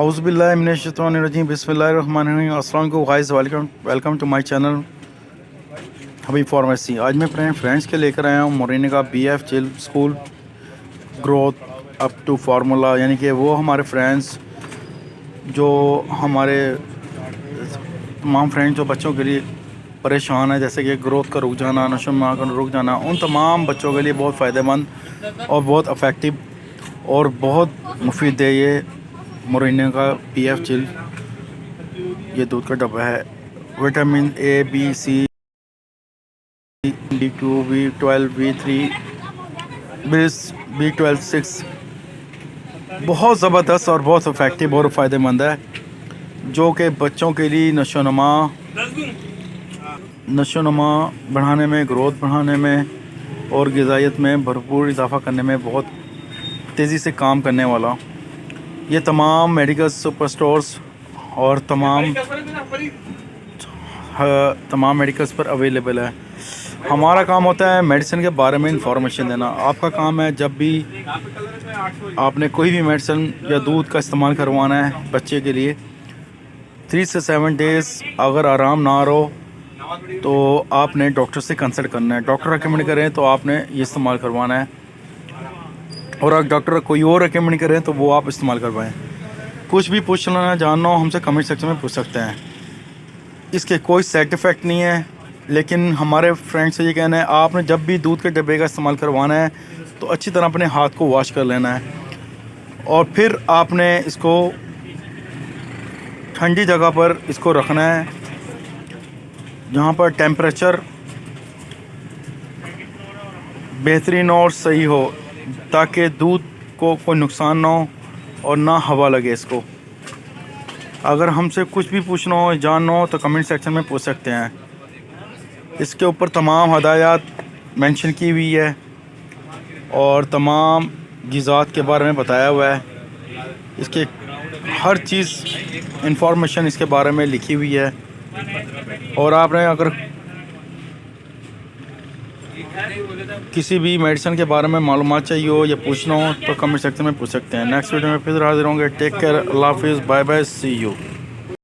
औज़ुबिल्लाहिमिनश्शैतानिर्रजीम बिस्मिल्लाहिर्रहमानिर्रहीम। अस्सलाम वालेकुम guys, welcome to my channel Habib pharmacy. आज मैं अपने फ्रेंड्स के लेकर आया हूँ मोरिनी का BF Chil school growth up to formula, यानी कि वो हमारे फ्रेंड्स जो हमारे तमाम फ्रेंड्स जो बच्चों के लिए परेशान है, जैसे कि ग्रोथ का रुक जाना, नशोनुमा का रुक जाना, उन तमाम बच्चों के लिए बहुत फ़ायदेमंद और बहुत इफ़ेक्टिव और बहुत मुफीद है ये मोरिनी का BF चिल। ये दूध का डब्बा है। Vitamin A, B, C, D2, B12, B3, B12, 6 बहुत ज़बरदस्त और बहुत इफ़ेक्टिव और फ़ायदेमंद है, जो कि बच्चों के लिए नशोनुमा बढ़ाने में, ग्रोथ बढ़ाने में और ग़िज़ाइयत में भरपूर इजाफ़ा करने में बहुत तेज़ी से काम करने वाला ये तमाम मेडिकल सुपर स्टोर्स और तमाम मेडिकल्स पर अवेलेबल है। हमारा काम होता है मेडिसिन के बारे में इंफॉर्मेशन देना। आपका काम है जब भी आपने कोई भी मेडिसिन या दूध का इस्तेमाल करवाना है बच्चे के लिए, 3 से 7 डेज़ अगर आराम ना रहो तो आपने डॉक्टर से कंसल्ट करना है। डॉक्टर रेकमेंड करें तो आपने ये इस्तेमाल करवाना है, और अगर डॉक्टर कोई और रेकमेंड करें तो वो आप इस्तेमाल करवाएं। कुछ भी पूछना जानना हो हमसे कमेंट सेक्शन में पूछ सकते हैं। इसके कोई साइड इफ़ेक्ट नहीं है, लेकिन हमारे फ्रेंड से ये कहना है आपने जब भी दूध के डब्बे का इस्तेमाल करवाना है तो अच्छी तरह अपने हाथ को वॉश कर लेना है, और फिर आपने इसको ठंडी जगह पर इसको रखना है जहाँ पर टेम्परेचर बेहतरीन और सही हो, ताकि दूध को कोई नुकसान ना हो और ना हवा लगे इसको। अगर हमसे कुछ भी पूछना हो, जानना हो तो कमेंट सेक्शन में पूछ सकते हैं। इसके ऊपर तमाम हदायत मेंशन की हुई है और तमाम ग़िज़ात के बारे में बताया हुआ है। इसके हर चीज़ इंफॉर्मेशन इसके बारे में लिखी हुई है, और आपने अगर किसी भी मेडिसिन के बारे में मालूमात चाहिए हो या पूछना हो तो कमेंट सेक्शन में पूछ सकते हैं। नेक्स्ट वीडियो में फिर हाजिर होंगे। टेक केयर, अल्लाह हाफिज़, बाय बाय, सी यू।